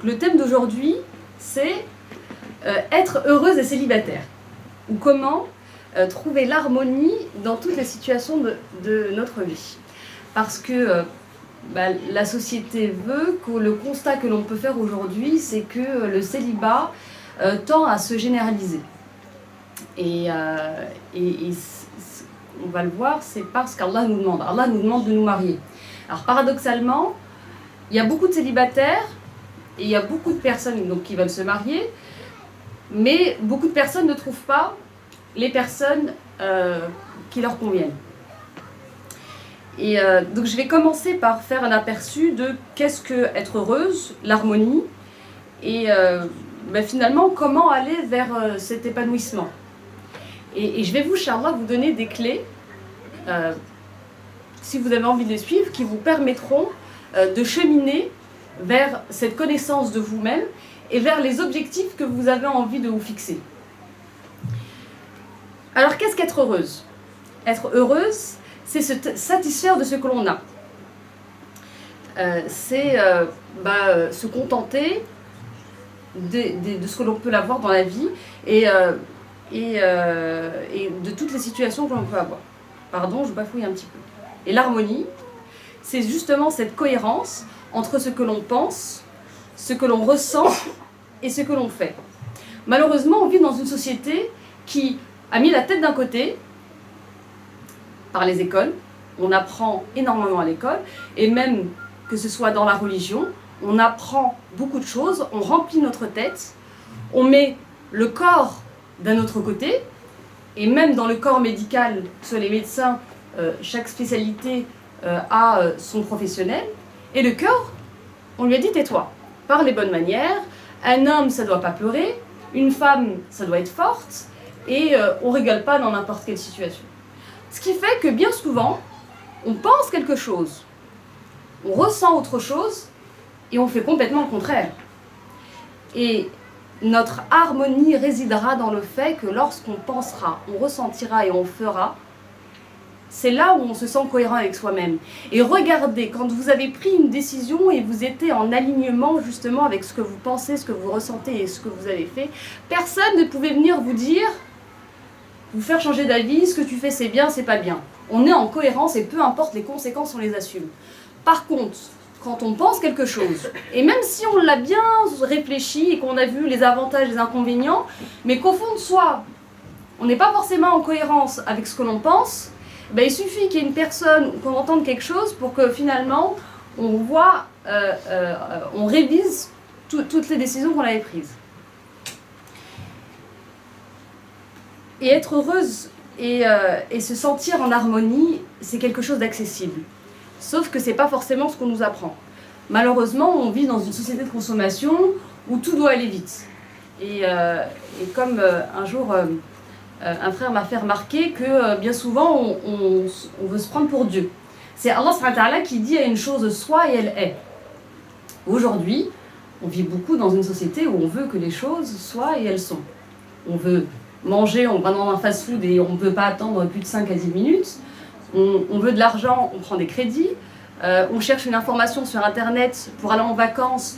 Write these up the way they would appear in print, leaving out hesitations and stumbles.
Le thème d'aujourd'hui, c'est être heureuse et célibataire. Ou comment trouver l'harmonie dans toutes les situations de notre vie. Parce que la société veut que le constat que l'on peut faire aujourd'hui, c'est que le célibat tend à se généraliser. Et on va le voir, c'est parce qu'Allah nous demande. Allah nous demande de nous marier. Alors paradoxalement, il y a beaucoup de célibataires et il y a beaucoup de personnes donc, qui veulent se marier, mais beaucoup de personnes ne trouvent pas les personnes qui leur conviennent. Et donc je vais commencer par faire un aperçu de qu'est-ce que être heureuse, l'harmonie, et finalement comment aller vers cet épanouissement. Et je vais vous, Inch'Allah, vous donner des clés, si vous avez envie de les suivre, qui vous permettront de cheminer vers cette connaissance de vous-même et vers les objectifs que vous avez envie de vous fixer. Alors qu'est-ce qu'être heureuse ? Être heureuse, c'est se satisfaire de ce que l'on a. C'est se contenter de ce que l'on peut avoir dans la vie et de toutes les situations que l'on peut avoir. Pardon, je bafouille un petit peu. Et l'harmonie, c'est justement cette cohérence entre ce que l'on pense, ce que l'on ressent et ce que l'on fait. Malheureusement, on vit dans une société qui a mis la tête d'un côté par les écoles. On apprend énormément à l'école, et même que ce soit dans la religion, on apprend beaucoup de choses, on remplit notre tête, on met le corps d'un autre côté, et même dans le corps médical, sur les médecins, chaque spécialité a son professionnel, et le cœur, on lui a dit tais-toi, parle les bonnes manières, un homme ça doit pas pleurer, une femme ça doit être forte, et on rigole pas dans n'importe quelle situation. Ce qui fait que bien souvent, on pense quelque chose, on ressent autre chose, et on fait complètement le contraire. Et notre harmonie résidera dans le fait que lorsqu'on pensera, on ressentira et on fera, c'est là où on se sent cohérent avec soi-même. Et regardez, quand vous avez pris une décision et vous étiez en alignement justement avec ce que vous pensez, ce que vous ressentez et ce que vous avez fait, personne ne pouvait venir vous dire, vous faire changer d'avis, ce que tu fais c'est bien, c'est pas bien. On est en cohérence et peu importe les conséquences, on les assume. Par contre, quand on pense quelque chose, et même si on l'a bien réfléchi et qu'on a vu les avantages et les inconvénients, mais qu'au fond de soi, on n'est pas forcément en cohérence avec ce que l'on pense, il suffit qu'il y ait une personne, qu'on entende quelque chose pour que finalement on voit, on révise toutes les décisions qu'on avait prises. Et être heureuse et se sentir en harmonie, c'est quelque chose d'accessible. Sauf que c'est pas forcément ce qu'on nous apprend. Malheureusement, on vit dans une société de consommation où tout doit aller vite. Et comme un jour, un frère m'a fait remarquer que bien souvent, on veut se prendre pour Dieu. C'est Allah subhanahu wa ta'ala qui dit à une chose soit et elle est. Aujourd'hui, on vit beaucoup dans une société où on veut que les choses soient et elles sont. On veut manger, on va dans un fast-food et on ne peut pas attendre plus de 5 à 10 minutes. On veut de l'argent, on prend des crédits. On cherche une information sur Internet pour aller en vacances,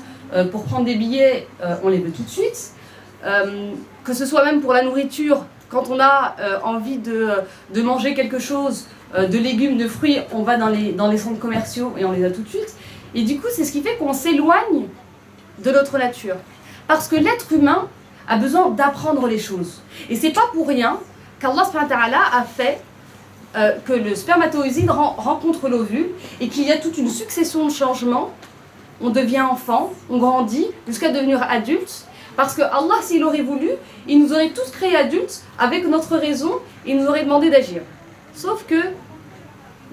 pour prendre des billets, on les veut tout de suite. Que ce soit même pour la nourriture, quand on a envie de manger quelque chose, de légumes, de fruits, on va dans les centres commerciaux et on les a tout de suite. Et du coup, c'est ce qui fait qu'on s'éloigne de notre nature. Parce que l'être humain a besoin d'apprendre les choses. Et c'est pas pour rien qu'Allah subhanahu wa ta'ala a fait que le spermatozoïde rencontre l'ovule et qu'il y a toute une succession de changements. On devient enfant, on grandit jusqu'à devenir adulte. Parce que Allah, s'il aurait voulu, il nous aurait tous créés adultes avec notre raison et il nous aurait demandé d'agir. Sauf que,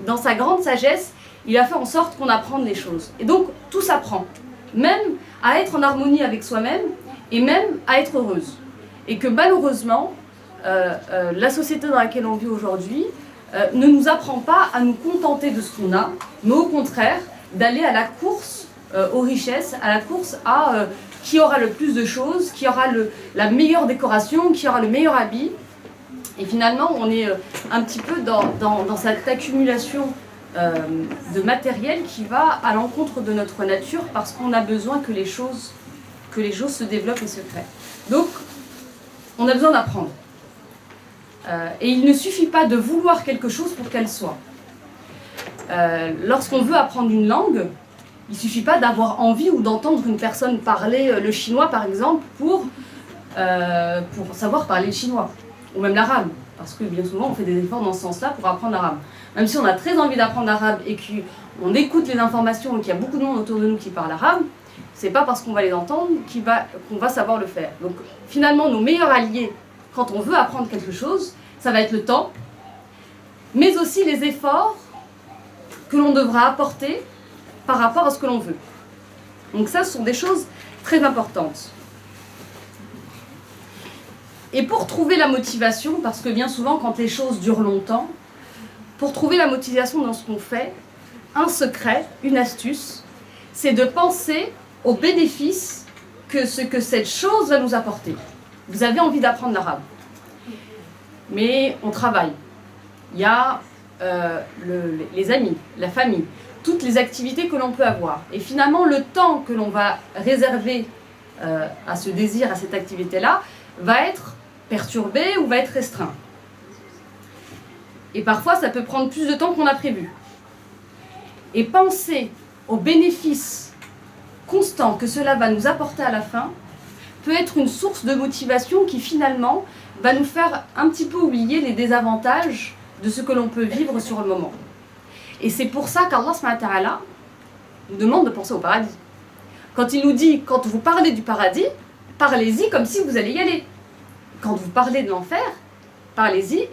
dans sa grande sagesse, il a fait en sorte qu'on apprenne les choses. Et donc, tout s'apprend. Même à être en harmonie avec soi-même et même à être heureuse. Et que malheureusement, la société dans laquelle on vit aujourd'hui ne nous apprend pas à nous contenter de ce qu'on a, mais au contraire, d'aller à la course aux richesses, à la course à qui aura le plus de choses, qui aura la meilleure décoration, qui aura le meilleur habit. Et finalement, on est un petit peu dans cette accumulation de matériel qui va à l'encontre de notre nature parce qu'on a besoin que les choses que les choses se développent et se créent. Donc, on a besoin d'apprendre. Et il ne suffit pas de vouloir quelque chose pour qu'elle soit. Lorsqu'on veut apprendre une langue, il ne suffit pas d'avoir envie ou d'entendre une personne parler le chinois, par exemple, pour savoir parler le chinois, ou même l'arabe. Parce que bien souvent, on fait des efforts dans ce sens-là pour apprendre l'arabe. Même si on a très envie d'apprendre l'arabe et qu'on écoute les informations et qu'il y a beaucoup de monde autour de nous qui parle arabe, c'est pas parce qu'on va les entendre qu'on va savoir le faire. Donc finalement, nos meilleurs alliés, quand on veut apprendre quelque chose, ça va être le temps, mais aussi les efforts que l'on devra apporter par rapport à ce que l'on veut. Donc ça, ce sont des choses très importantes. Et pour trouver la motivation, parce que bien souvent, quand les choses durent longtemps, pour trouver la motivation dans ce qu'on fait, un secret, une astuce, c'est de penser aux bénéfices que cette chose va nous apporter. Vous avez envie d'apprendre l'arabe, mais on travaille. Il y a les amis, la famille, toutes les activités que l'on peut avoir. Et finalement, le temps que l'on va réserver à ce désir, à cette activité-là, va être perturbé ou va être restreint. Et parfois, ça peut prendre plus de temps qu'on a prévu. Et penser aux bénéfices constants que cela va nous apporter à la fin peut être une source de motivation qui finalement va nous faire un petit peu oublier les désavantages de ce que l'on peut vivre sur le moment. Et c'est pour ça qu'Allah subhanahu wa ta'ala nous demande de penser au paradis. Quand il nous dit, quand vous parlez du paradis, parlez-y comme si vous allez y aller. Quand vous parlez de l'enfer, parlez-y,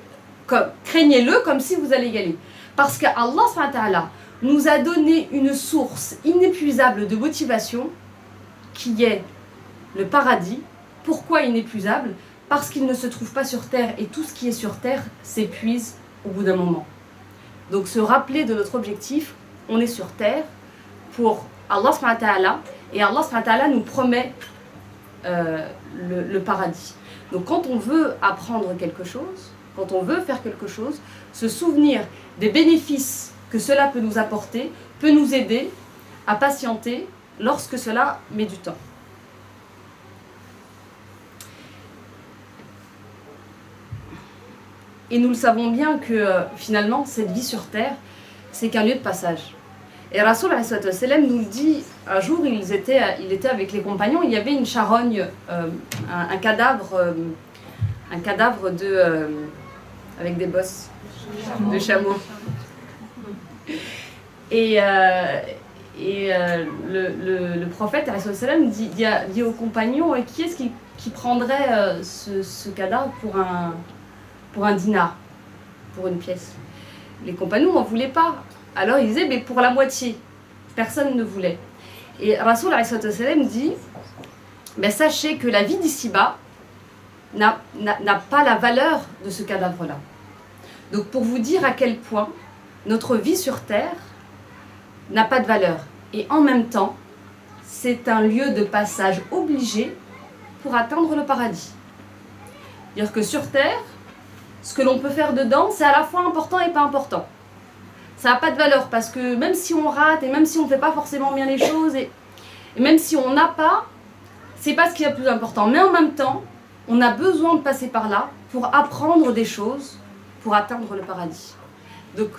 craignez-le comme si vous allez y aller. Parce qu'Allah subhanahu wa ta'ala nous a donné une source inépuisable de motivation qui est le paradis. Pourquoi inépuisable ? Parce qu'il ne se trouve pas sur terre et tout ce qui est sur terre s'épuise au bout d'un moment. Donc se rappeler de notre objectif, on est sur terre pour Allah subhanahu wa ta'ala et Allah subhanahu wa ta'ala nous promet le paradis. Donc quand on veut apprendre quelque chose, quand on veut faire quelque chose, se souvenir des bénéfices que cela peut nous apporter, peut nous aider à patienter lorsque cela met du temps. Et nous le savons bien que finalement, cette vie sur terre, c'est qu'un lieu de passage. Et Rasoul nous le dit, un jour, il était avec les compagnons, il y avait une charogne, un cadavre avec des bosses de chameau. Et le prophète dit aux compagnons, qui est-ce qui prendrait ce cadavre pour un dinar, pour une pièce? Les compagnons n'en voulaient pas. Alors ils disaient, mais pour la moitié. Personne ne voulait. Et Rasoul dit, sachez que la vie d'ici-bas n'a pas la valeur de ce cadavre-là. Donc pour vous dire à quel point notre vie sur terre n'a pas de valeur. Et en même temps, c'est un lieu de passage obligé pour atteindre le paradis. C'est-à-dire que sur terre, ce que l'on peut faire dedans, c'est à la fois important et pas important. Ça n'a pas de valeur parce que même si on rate et même si on ne fait pas forcément bien les choses et même si on n'a pas, c'est pas ce qui est le plus important. Mais en même temps, on a besoin de passer par là pour apprendre des choses, pour atteindre le paradis. Donc,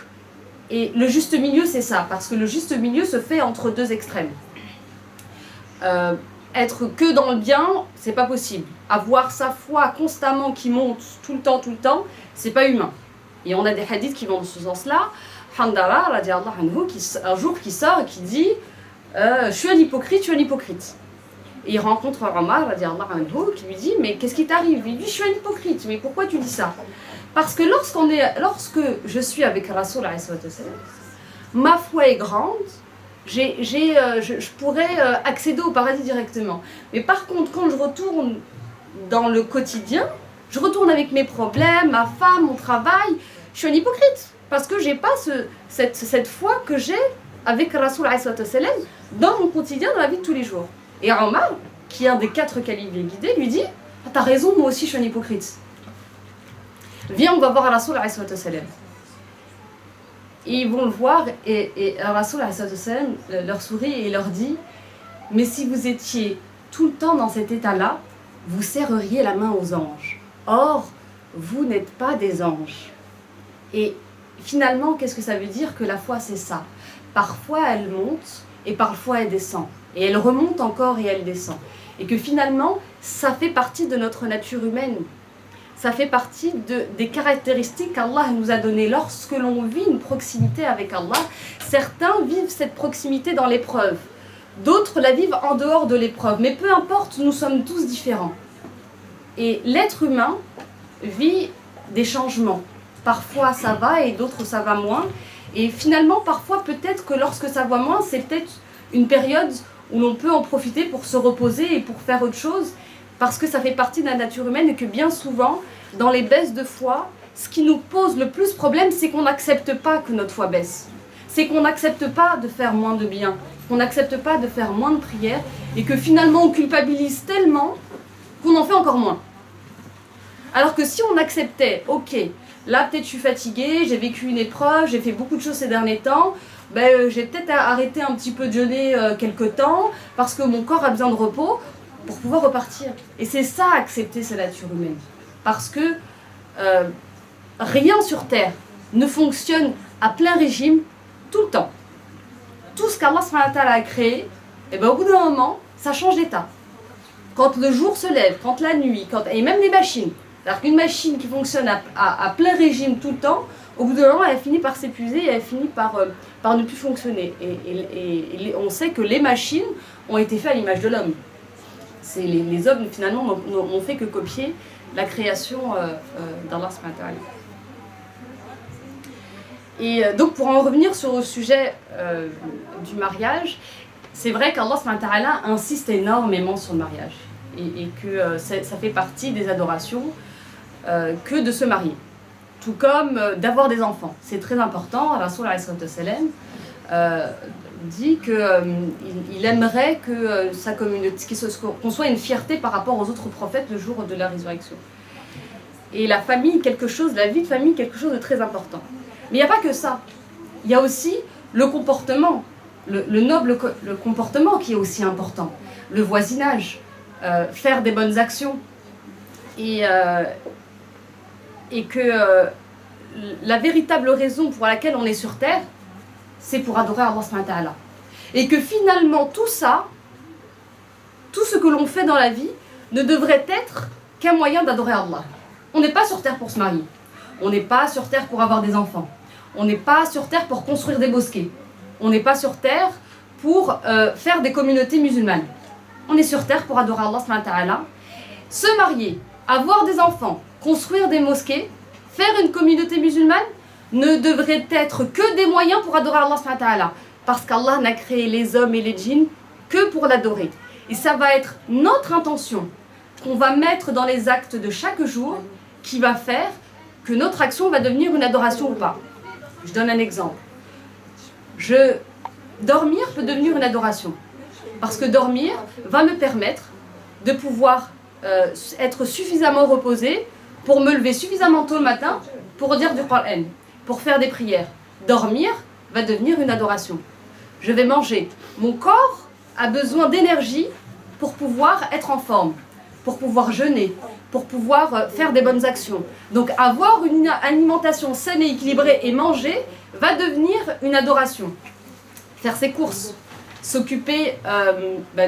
et le juste milieu, c'est ça, parce que le juste milieu se fait entre deux extrêmes. Être que dans le bien, c'est pas possible. Avoir sa foi constamment qui monte tout le temps, c'est pas humain. Et on a des hadiths qui vont dans ce sens-là. Handara, radiallahu anhu, un jour qui sort et qui dit je suis un hypocrite. Et il rencontre Omar, radiallahu anhu, qui lui dit mais qu'est-ce qui t'arrive? Il dit je suis un hypocrite, mais pourquoi tu dis ça? Parce que lorsque je suis avec Rasoul, ma foi est grande, je pourrais accéder au paradis directement. Mais par contre, quand je retourne dans le quotidien, je retourne avec mes problèmes, ma femme, mon travail, je suis un hypocrite. Parce que je n'ai pas cette foi que j'ai avec Rasoul dans mon quotidien, dans la vie de tous les jours. Et Omar, qui est un des 4 califes guidés, lui dit « T'as raison, moi aussi je suis un hypocrite. Viens, on va voir Rasoul ». Et ils vont le voir et Rasoul leur sourit et leur dit « Mais si vous étiez tout le temps dans cet état-là, vous serreriez la main aux anges. Or, vous n'êtes pas des anges. Et finalement, qu'est-ce que ça veut dire que la foi, c'est ça? Parfois, elle monte et parfois, elle descend. Et elle remonte encore et elle descend. Et que finalement, ça fait partie de notre nature humaine. Ça fait partie des caractéristiques qu'Allah nous a données. Lorsque l'on vit une proximité avec Allah, certains vivent cette proximité dans l'épreuve. D'autres la vivent en dehors de l'épreuve. Mais peu importe, nous sommes tous différents. Et l'être humain vit des changements. Parfois ça va et d'autres ça va moins. Et finalement, parfois peut-être que lorsque ça va moins, c'est peut-être une période où l'on peut en profiter pour se reposer et pour faire autre chose. Parce que ça fait partie de la nature humaine et que bien souvent, dans les baisses de foi, ce qui nous pose le plus problème, c'est qu'on n'accepte pas que notre foi baisse. C'est qu'on n'accepte pas de faire moins de bien, qu'on n'accepte pas de faire moins de prières et que finalement on culpabilise tellement qu'on en fait encore moins. Alors que si on acceptait, ok, là peut-être je suis fatiguée, j'ai vécu une épreuve, j'ai fait beaucoup de choses ces derniers temps, j'ai peut-être arrêté un petit peu de jeûner quelque temps parce que mon corps a besoin de repos pour pouvoir repartir. Et c'est ça, accepter sa nature humaine. Parce que rien sur Terre ne fonctionne à plein régime tout le temps. Tout ce qu'Allah a créé, et au bout d'un moment, ça change d'état. Quand le jour se lève, quand la nuit, et même les machines. Alors qu'une machine qui fonctionne à plein régime tout le temps, au bout d'un moment, elle finit par s'épuiser et elle finit par ne plus fonctionner. Et on sait que les machines ont été faites à l'image de l'homme. Les hommes, finalement, n'ont fait que copier la création d'Allah subhanahu. Et donc, pour en revenir sur le sujet du mariage, c'est vrai qu'Allah subhanahu insiste énormément sur le mariage. Et que ça fait partie des adorations que de se marier. Tout comme d'avoir des enfants. C'est très important. Rasoul dit qu'il aimerait que sa communauté, qu'on soit une fierté par rapport aux autres prophètes le jour de la résurrection. Et la famille, la vie de famille, quelque chose de très important. Mais il n'y a pas que ça. Il y a aussi le comportement, le comportement qui est aussi important. Le voisinage, faire des bonnes actions. Et que la véritable raison pour laquelle on est sur Terre, c'est pour adorer Allah subhanahu wa ta'ala. Et que finalement tout ça, tout ce que l'on fait dans la vie, ne devrait être qu'un moyen d'adorer Allah. On n'est pas sur Terre pour se marier. On n'est pas sur Terre pour avoir des enfants. On n'est pas sur Terre pour construire des mosquées. On n'est pas sur Terre pour faire des communautés musulmanes. On est sur Terre pour adorer Allah subhanahu wa ta'ala. Se marier, avoir des enfants, construire des mosquées, faire une communauté musulmane, ne devrait être que des moyens pour adorer Allah subhanahu wa ta'ala. Parce qu'Allah n'a créé les hommes et les djinns que pour l'adorer. Et ça va être notre intention qu'on va mettre dans les actes de chaque jour qui va faire que notre action va devenir une adoration ou pas. Je donne un exemple. Dormir peut devenir une adoration. Parce que dormir va me permettre de pouvoir être suffisamment reposé pour me lever suffisamment tôt le matin pour dire du Qur'an, pour faire des prières. Dormir va devenir une adoration. Je vais manger. Mon corps a besoin d'énergie pour pouvoir être en forme, pour pouvoir jeûner, pour pouvoir faire des bonnes actions. Donc avoir une alimentation saine et équilibrée et manger va devenir une adoration. Faire ses courses, s'occuper,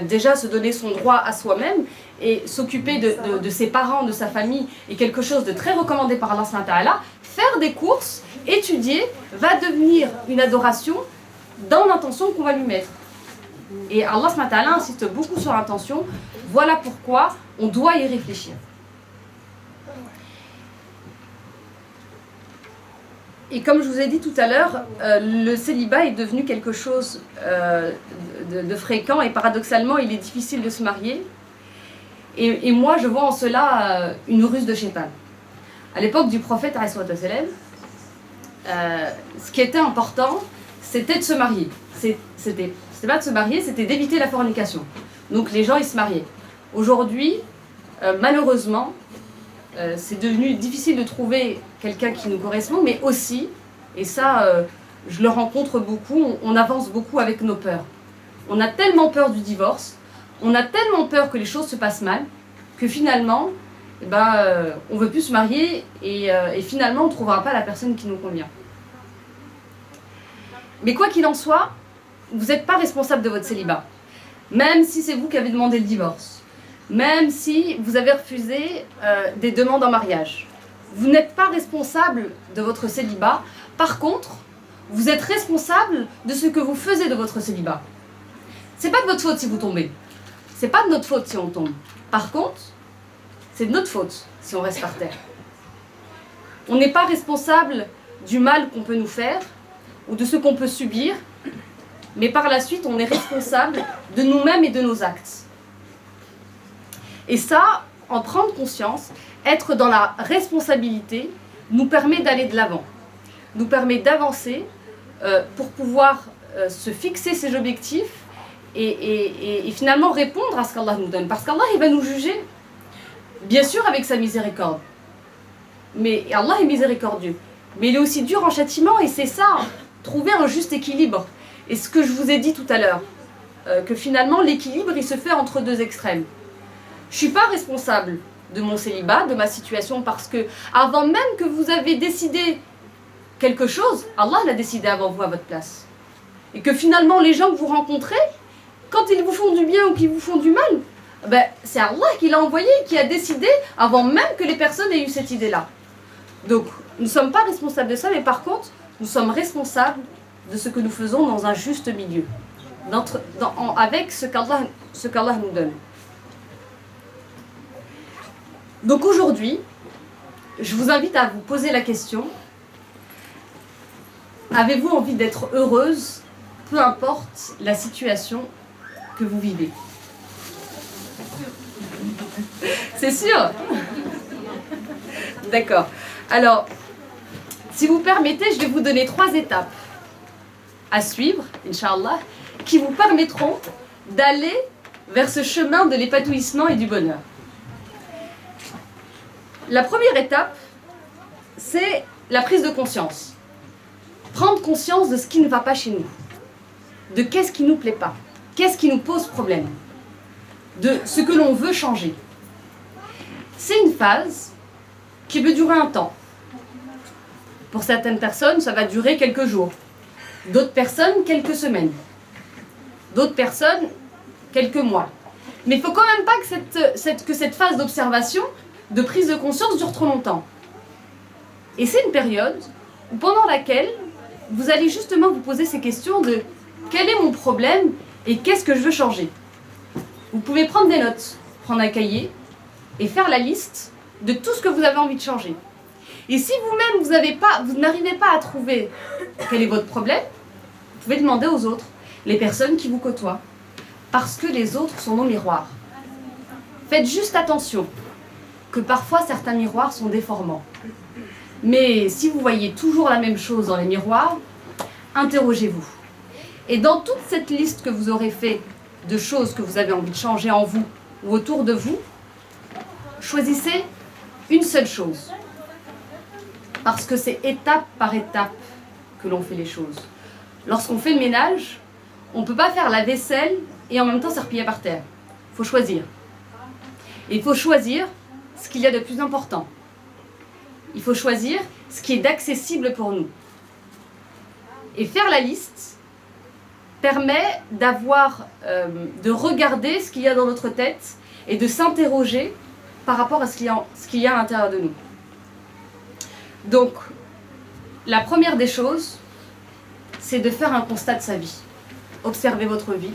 déjà se donner son droit à soi-même et s'occuper de ses parents, de sa famille est quelque chose de très recommandé par Allah subhanahu wa ta'ala. Faire des courses, étudier, va devenir une adoration dans l'intention qu'on va lui mettre. Et Allah subhanahu wa ta'ala insiste beaucoup sur l'intention. Voilà pourquoi on doit y réfléchir. Et comme je vous ai dit tout à l'heure, le célibat est devenu quelque chose de fréquent et paradoxalement, il est difficile de se marier. Et moi, je vois en cela une ruse de Shaitan. À l'époque du prophète, ce qui était important, c'était de se marier. C'était pas de se marier, c'était d'éviter la fornication. Donc les gens, ils se mariaient. Aujourd'hui, malheureusement, c'est devenu difficile de trouver quelqu'un qui nous correspond, mais aussi, et ça, je le rencontre beaucoup, on avance beaucoup avec nos peurs. On a tellement peur du divorce On a tellement peur que les choses se passent mal que finalement, on ne veut plus se marier et finalement on ne trouvera pas la personne qui nous convient. Mais quoi qu'il en soit, vous n'êtes pas responsable de votre célibat. Même si c'est vous qui avez demandé le divorce. Même si vous avez refusé des demandes en mariage. Vous n'êtes pas responsable de votre célibat. Par contre, vous êtes responsable de ce que vous faisiez de votre célibat. C'est pas de votre faute si vous tombez. C'est pas de notre faute si on tombe. Par contre, c'est de notre faute si on reste par terre. On n'est pas responsable du mal qu'on peut nous faire ou de ce qu'on peut subir, mais par la suite, on est responsable de nous-mêmes et de nos actes. Et ça, en prendre conscience, être dans la responsabilité, nous permet d'aller de l'avant, nous permet d'avancer pour pouvoir se fixer ses objectifs et finalement répondre à ce qu'Allah nous donne. Parce qu'Allah, il va nous juger, bien sûr avec sa miséricorde. Mais Allah est miséricordieux. Mais il est aussi dur en châtiment et c'est ça, trouver un juste équilibre. Et ce que je vous ai dit tout à l'heure, que finalement l'équilibre il se fait entre deux extrêmes. Je ne suis pas responsable de mon célibat, de ma situation, parce que avant même que vous avez décidé quelque chose, Allah l'a décidé avant vous à votre place. Et que finalement les gens que vous rencontrez, quand ils vous font du bien ou qu'ils vous font du mal, c'est Allah qui l'a envoyé, qui a décidé avant même que les personnes aient eu cette idée-là. Donc nous ne sommes pas responsables de ça, mais par contre, nous sommes responsables de ce que nous faisons dans un juste milieu, avec ce qu'Allah nous donne. Donc aujourd'hui, je vous invite à vous poser la question, avez-vous envie d'être heureuse, peu importe la situation que vous vivez? C'est sûr? D'accord. Alors, si vous permettez, je vais vous donner 3 étapes à suivre, Inch'Allah, qui vous permettront d'aller vers ce chemin de l'épanouissement et du bonheur. La première étape, c'est la prise de conscience. Prendre conscience de ce qui ne va pas chez nous, de qu'est-ce qui ne nous plaît pas, qu'est-ce qui nous pose problème, de ce que l'on veut changer. C'est une phase qui peut durer un temps. Pour certaines personnes, ça va durer quelques jours. D'autres personnes, quelques semaines. D'autres personnes, quelques mois. Mais il ne faut quand même pas que cette phase d'observation, de prise de conscience dure trop longtemps. Et c'est une période pendant laquelle vous allez justement vous poser ces questions de quel est mon problème et qu'est-ce que je veux changer. Vous pouvez prendre des notes, prendre un cahier et faire la liste de tout ce que vous avez envie de changer. Et si vous-même vous n'arrivez pas à trouver quel est votre problème, vous pouvez demander aux autres, les personnes qui vous côtoient, parce que les autres sont nos miroirs. Faites juste attention que parfois certains miroirs sont déformants. Mais si vous voyez toujours la même chose dans les miroirs, interrogez-vous. Et dans toute cette liste que vous aurez fait de choses que vous avez envie de changer en vous ou autour de vous, choisissez une seule chose. Parce que c'est étape par étape que l'on fait les choses. Lorsqu'on fait le ménage, on ne peut pas faire la vaisselle et en même temps s'arpiller par terre. Il faut choisir. Et il faut choisir ce qu'il y a de plus important. Il faut choisir ce qui est d'accessible pour nous. Et faire la liste permet de regarder ce qu'il y a dans notre tête et de s'interroger par rapport à ce qu'il y a à l'intérieur de nous. Donc, la première des choses, c'est de faire un constat de sa vie. Observez votre vie.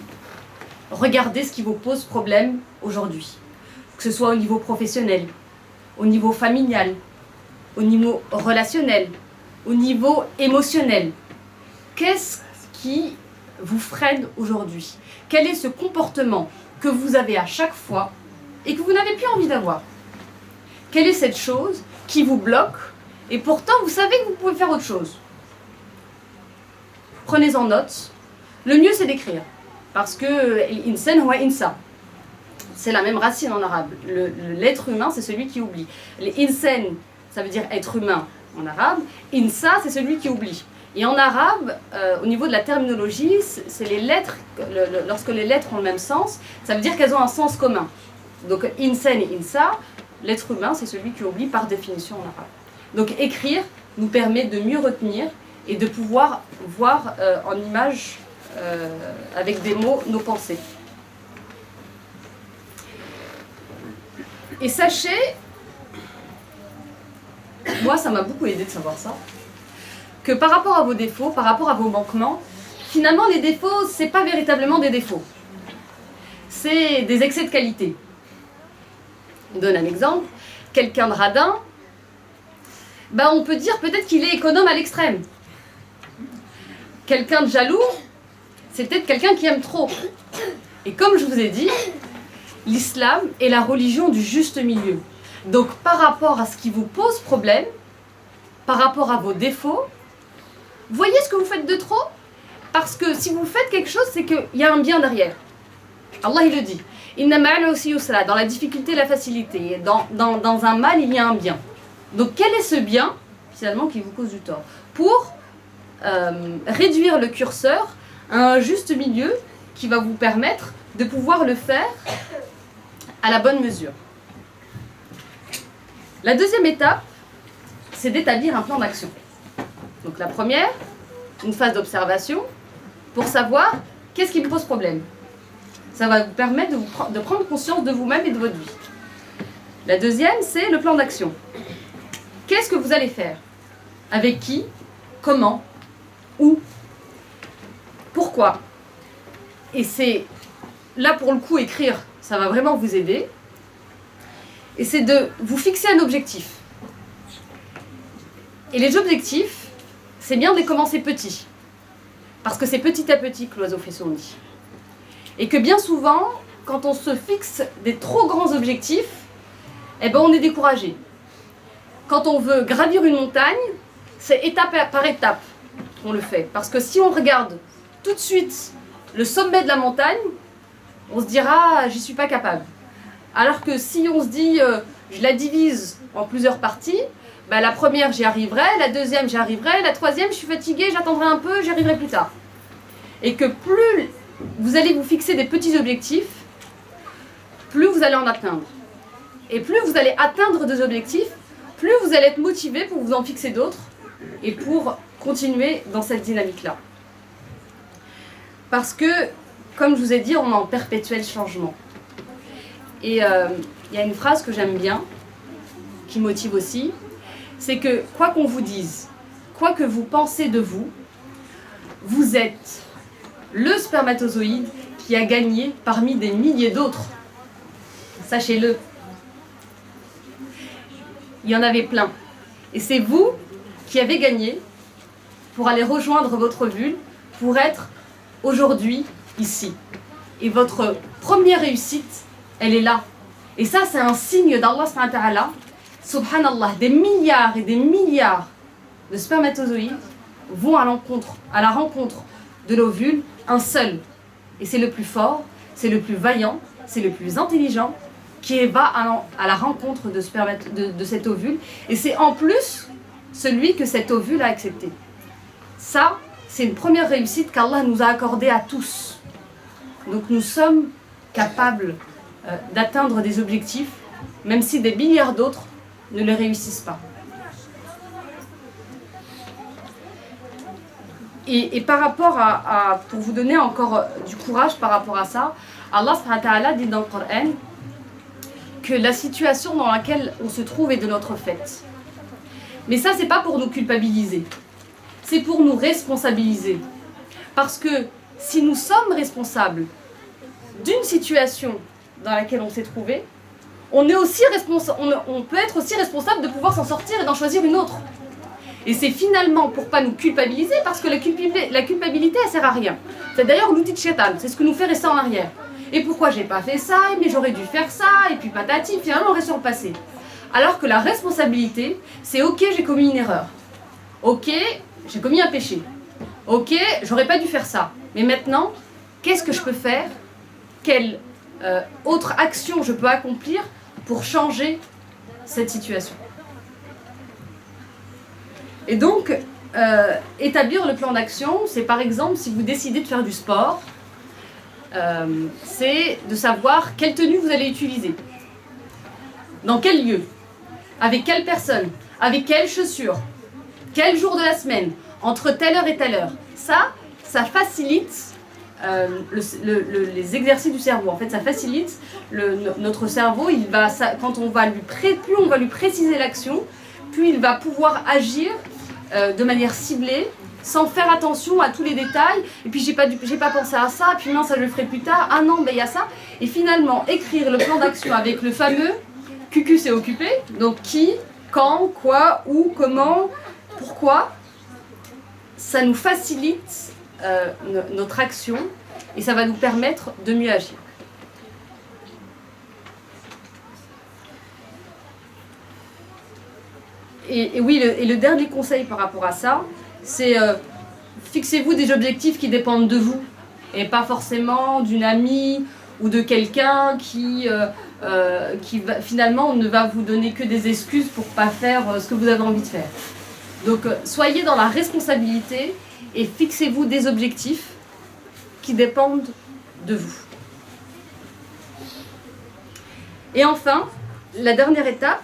Regardez ce qui vous pose problème aujourd'hui. Que ce soit au niveau professionnel, au niveau familial, au niveau relationnel, au niveau émotionnel. Qu'est-ce qui vous freine aujourd'hui? Quel est ce comportement que vous avez à chaque fois et que vous n'avez plus envie d'avoir? Quelle est cette chose qui vous bloque et pourtant vous savez que vous pouvez faire autre chose? Prenez-en note. Le mieux c'est d'écrire parce que l'insan huwa insa. C'est la même racine en arabe. L'être humain c'est celui qui oublie. L'insan ça veut dire être humain en arabe. Insa c'est celui qui oublie. Et en arabe, au niveau de la terminologie, c'est les lettres, lorsque les lettres ont le même sens, ça veut dire qu'elles ont un sens commun. Donc insan et insa, l'être humain, c'est celui qui oublie par définition en arabe. Donc écrire nous permet de mieux retenir et de pouvoir voir en images, avec des mots, nos pensées. Et sachez, moi ça m'a beaucoup aidé de savoir ça, que par rapport à vos défauts, par rapport à vos manquements, finalement les défauts, c'est pas véritablement des défauts. C'est des excès de qualité. Je donne un exemple. Quelqu'un de radin, on peut dire peut-être qu'il est économe à l'extrême. Quelqu'un de jaloux, c'est peut-être quelqu'un qui aime trop. Et comme je vous ai dit, l'islam est la religion du juste milieu. Donc par rapport à ce qui vous pose problème, par rapport à vos défauts, voyez ce que vous faites de trop. Parce que si vous faites quelque chose, c'est qu'il y a un bien derrière. Allah il le dit. Inna ma'al usri yusra, dans la difficulté, la facilité. Dans un mal, il y a un bien. Donc quel est ce bien, finalement, qui vous cause du tort? Pour réduire le curseur à un juste milieu qui va vous permettre de pouvoir le faire à la bonne mesure. La deuxième étape, c'est d'établir un plan d'action. Donc la première, une phase d'observation pour savoir qu'est-ce qui vous pose problème. Ça va vous permettre de prendre conscience de vous-même et de votre vie. La deuxième, c'est le plan d'action. Qu'est-ce que vous allez faire? Avec qui? Comment? Où? Pourquoi? Et c'est là pour le coup écrire, ça va vraiment vous aider. Et c'est de vous fixer un objectif. Et les objectifs, c'est bien de les commencer petits. Parce que c'est petit à petit que l'oiseau fait son nid. Et que bien souvent, quand on se fixe des trop grands objectifs, on est découragé. Quand on veut gravir une montagne, c'est étape par étape qu'on le fait. Parce que si on regarde tout de suite le sommet de la montagne, on se dira « j'y suis pas capable ». Alors que si on se dit je la divise en plusieurs parties, la première j'y arriverai, la deuxième j'y arriverai, la troisième je suis fatiguée, j'attendrai un peu, j'y arriverai plus tard. Et que plus vous allez vous fixer des petits objectifs, plus vous allez en atteindre. Et plus vous allez atteindre des objectifs, plus vous allez être motivé pour vous en fixer d'autres et pour continuer dans cette dynamique-là. Parce que, comme je vous ai dit, on est en perpétuel changement. Et il y a une phrase que j'aime bien, qui motive aussi, c'est que quoi qu'on vous dise, quoi que vous pensez de vous, vous êtes le spermatozoïde qui a gagné parmi des milliers d'autres. Sachez-le. Il y en avait plein. Et c'est vous qui avez gagné pour aller rejoindre votre vulve, pour être aujourd'hui ici. Et votre première réussite, elle est là. Et ça, c'est un signe d'Allah subhanahu wa ta'ala. Subhanallah, des milliards et des milliards de spermatozoïdes vont à la rencontre de l'ovule, un seul. Et c'est le plus fort, c'est le plus vaillant, c'est le plus intelligent qui va à la rencontre de cet ovule. Et c'est en plus celui que cet ovule a accepté. Ça, c'est une première réussite qu'Allah nous a accordée à tous. Donc nous sommes capables d'atteindre des objectifs, même si des milliards d'autres ne les réussissent pas. Et par rapport pour vous donner encore du courage par rapport à ça, Allah subhanahu wa ta'ala dit dans le Coran que la situation dans laquelle on se trouve est de notre fait. Mais ça, c'est pas pour nous culpabiliser, c'est pour nous responsabiliser. Parce que si nous sommes responsables d'une situation dans laquelle on s'est trouvé, on peut être aussi responsable de pouvoir s'en sortir et d'en choisir une autre. Et c'est finalement pour pas nous culpabiliser, parce que la culpabilité, elle sert à rien. C'est d'ailleurs l'outil de Shaitan, c'est ce que nous fait rester en arrière. Et pourquoi j'ai pas fait ça, mais j'aurais dû faire ça, et puis patati, finalement on reste sur le passé. Alors que la responsabilité, c'est ok, j'ai commis une erreur. Ok, j'ai commis un péché. Ok, j'aurais pas dû faire ça. Mais maintenant, qu'est-ce que je peux faire? Quelle autre action je peux accomplir pour changer cette situation? Et donc, établir le plan d'action, c'est par exemple si vous décidez de faire du sport, c'est de savoir quelle tenue vous allez utiliser, dans quel lieu, avec quelle personne, avec quelles chaussures, quel jour de la semaine, entre telle heure et telle heure. Ça facilite les exercices du cerveau. En fait, ça facilite notre cerveau. Quand on va plus on va lui préciser l'action, plus il va pouvoir agir de manière ciblée, sans faire attention à tous les détails. Et puis j'ai pas pensé à ça. Puis non, ça je le ferai plus tard. Ah non, ben il y a ça. Et finalement, écrire le plan d'action avec le fameux QQ c'est occupé. Donc qui, quand, quoi, où, comment, pourquoi. Ça nous facilite notre action et ça va nous permettre de mieux agir. Et oui, le dernier conseil par rapport à ça, c'est fixez-vous des objectifs qui dépendent de vous et pas forcément d'une amie ou de quelqu'un qui finalement ne va vous donner que des excuses pour pas faire ce que vous avez envie de faire. Donc soyez dans la responsabilité et fixez-vous des objectifs qui dépendent de vous. Et enfin, la dernière étape,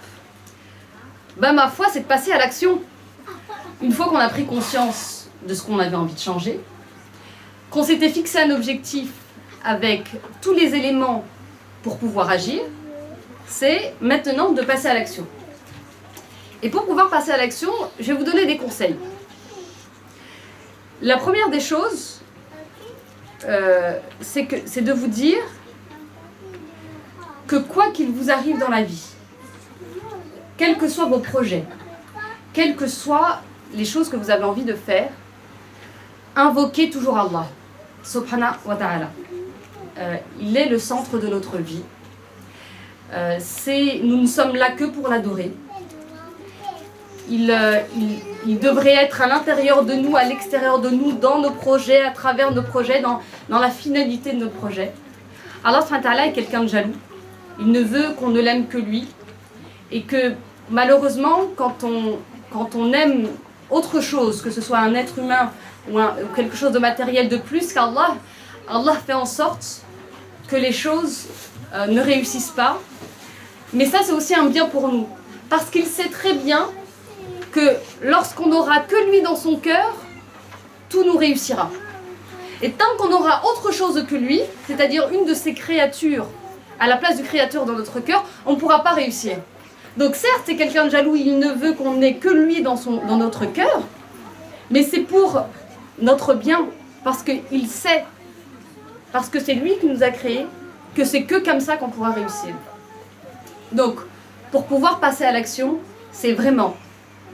ma foi, c'est de passer à l'action. Une fois qu'on a pris conscience de ce qu'on avait envie de changer, qu'on s'était fixé un objectif avec tous les éléments pour pouvoir agir, c'est maintenant de passer à l'action. Et pour pouvoir passer à l'action, je vais vous donner des conseils. La première des choses, c'est de vous dire que quoi qu'il vous arrive dans la vie, quels que soient vos projets, quelles que soient les choses que vous avez envie de faire, invoquez toujours Allah, subhanahu wa ta'ala. Il est le centre de notre vie. Nous ne sommes là que pour l'adorer. Il devrait être à l'intérieur de nous, à l'extérieur de nous, dans nos projets, à travers nos projets, dans la finalité de nos projets. Allah subhanahu wa ta'ala est quelqu'un de jaloux. Il ne veut qu'on ne l'aime que lui. Et que malheureusement, quand on aime autre chose, que ce soit un être humain ou quelque chose de matériel de plus qu'Allah, Allah fait en sorte que les choses ne réussissent pas. Mais ça, c'est aussi un bien pour nous. Parce qu'il sait très bien que lorsqu'on n'aura que lui dans son cœur, tout nous réussira. Et tant qu'on aura autre chose que lui, c'est-à-dire une de ses créatures à la place du créateur dans notre cœur, on ne pourra pas réussir. Donc certes, c'est quelqu'un de jaloux, il ne veut qu'on ait que lui dans notre cœur, mais c'est pour notre bien, parce qu'il sait, parce que c'est lui qui nous a créés, que c'est que comme ça qu'on pourra réussir. Donc, pour pouvoir passer à l'action, c'est vraiment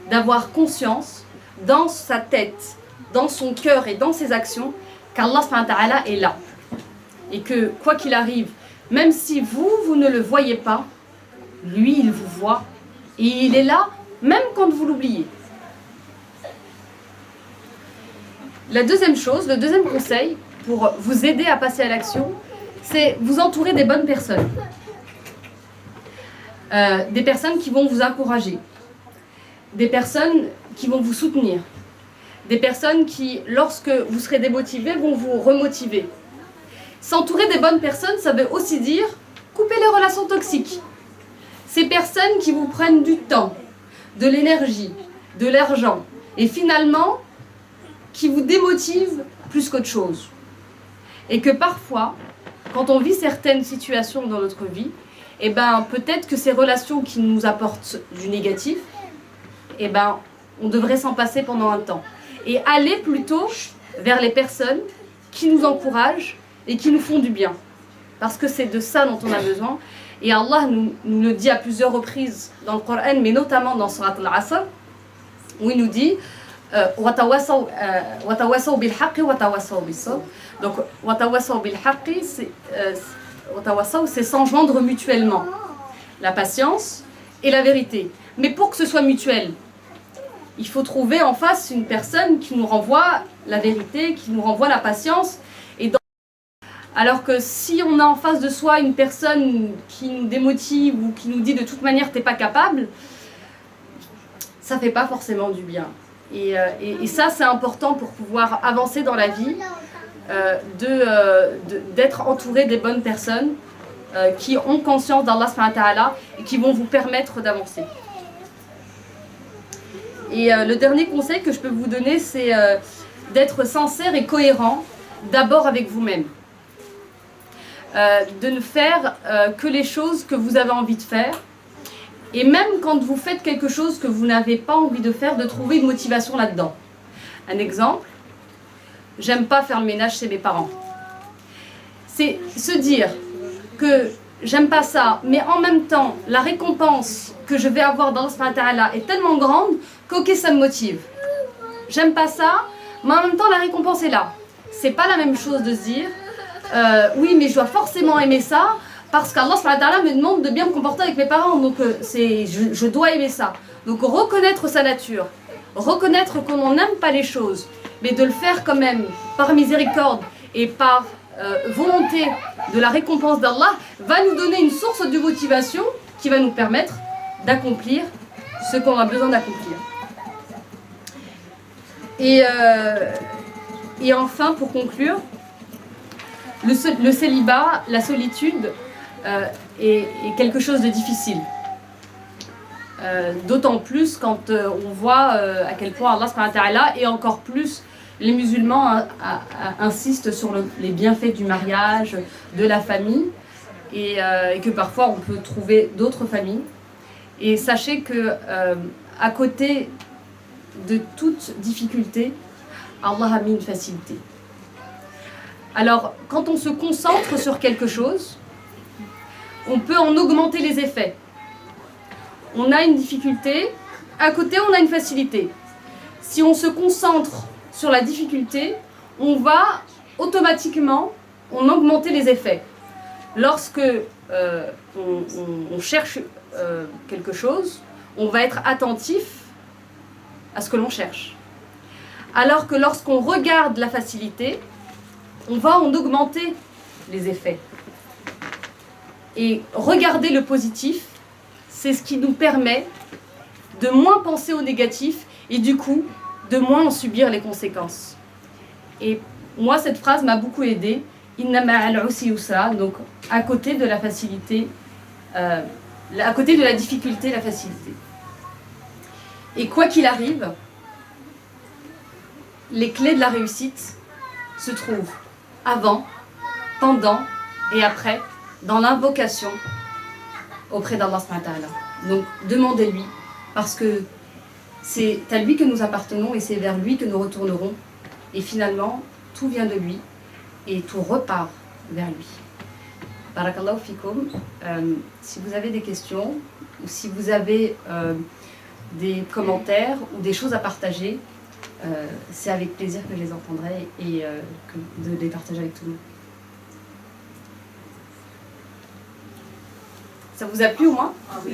d'avoir conscience dans sa tête, dans son cœur et dans ses actions, qu'Allah subhanahu wa ta'ala est là. Et que quoi qu'il arrive, même si vous ne le voyez pas, lui, il vous voit. Et il est là, même quand vous l'oubliez. La deuxième chose, le deuxième conseil, pour vous aider à passer à l'action, c'est vous entourer des bonnes personnes. Des personnes qui vont vous encourager. Des personnes qui vont vous soutenir. Des personnes qui, lorsque vous serez démotivé, vont vous remotiver. S'entourer des bonnes personnes, ça veut aussi dire couper les relations toxiques. Ces personnes qui vous prennent du temps, de l'énergie, de l'argent, et finalement, qui vous démotivent plus qu'autre chose. Et que parfois, quand on vit certaines situations dans notre vie, peut-être que ces relations qui nous apportent du négatif, on devrait s'en passer pendant un temps. Et aller plutôt vers les personnes qui nous encouragent et qui nous font du bien. Parce que c'est de ça dont on a besoin. Et Allah nous le dit à plusieurs reprises dans le Coran, mais notamment dans Surat Al-Asr, où il nous dit وَتَوَاسَوْا بِالْحَقِّ وَتَوَاسَوْا بِالصَّبْرِ. Donc, وَتَوَاسَوْا بِالْحَقِّ, c'est s'engendrer mutuellement la patience et la vérité. Mais pour que ce soit mutuel, il faut trouver en face une personne qui nous renvoie la vérité, qui nous renvoie la patience. Alors que si on a en face de soi une personne qui nous démotive ou qui nous dit de toute manière t'es pas capable, ça fait pas forcément du bien. Et ça, c'est important pour pouvoir avancer dans la vie, d'être entouré des bonnes personnes qui ont conscience d'Allah subhanahu wa ta'ala et qui vont vous permettre d'avancer. Et le dernier conseil que je peux vous donner, c'est d'être sincère et cohérent d'abord avec vous-même. De ne faire que les choses que vous avez envie de faire. Et même quand vous faites quelque chose que vous n'avez pas envie de faire, de trouver une motivation là-dedans. Un exemple, j'aime pas faire le ménage chez mes parents. C'est se dire que j'aime pas ça, mais en même temps, la récompense que je vais avoir dans Allah est tellement grande qu'ok, ça me motive. J'aime pas ça, mais en même temps, la récompense est là. C'est pas la même chose de se dire, oui, mais je dois forcément aimer ça, parce qu'Allah me demande de bien me comporter avec mes parents, donc je dois aimer ça. Donc reconnaître sa nature, reconnaître qu'on n'aime pas les choses, mais de le faire quand même par miséricorde et par volonté de la récompense d'Allah, va nous donner une source de motivation qui va nous permettre d'accomplir ce qu'on a besoin d'accomplir. Et enfin, pour conclure, le célibat, la solitude, est quelque chose de difficile. D'autant plus quand on voit à quel point Allah subhanahu wa ta'ala, et encore plus les musulmans insistent sur les bienfaits du mariage, de la famille, et que parfois on peut trouver d'autres familles. Et sachez que à côté de toute difficulté, Allah a mis une facilité. Alors, quand on se concentre sur quelque chose, on peut en augmenter les effets. On a une difficulté, à côté on a une facilité. Si on se concentre sur la difficulté, on va automatiquement augmenter les effets. Lorsque on cherche quelque chose, on va être attentif à ce que l'on cherche. Alors que lorsqu'on regarde la facilité, on va en augmenter les effets. Et regarder le positif, c'est ce qui nous permet de moins penser au négatif et du coup, de moins en subir les conséquences. Et moi, cette phrase m'a beaucoup aidée. Inna ma'al usri yusra, donc à côté de la facilité, à côté de la difficulté, la facilité. Et quoi qu'il arrive, les clés de la réussite se trouvent avant, pendant et après dans l'invocation auprès d'Allah subhanahu wa ta'ala. Donc demandez-lui, parce que c'est à lui que nous appartenons et c'est vers lui que nous retournerons. Et finalement, tout vient de lui et tout repart vers lui. Barakallahu fikum. Si vous avez des questions ou si vous avez des commentaires ou des choses à partager, c'est avec plaisir que je les entendrai et de les partager avec tout le monde. Ça vous a plu au moins? Oui.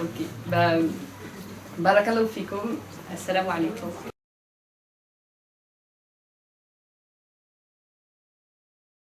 Ok. Barakallahu fikum. Assalamu alaikum.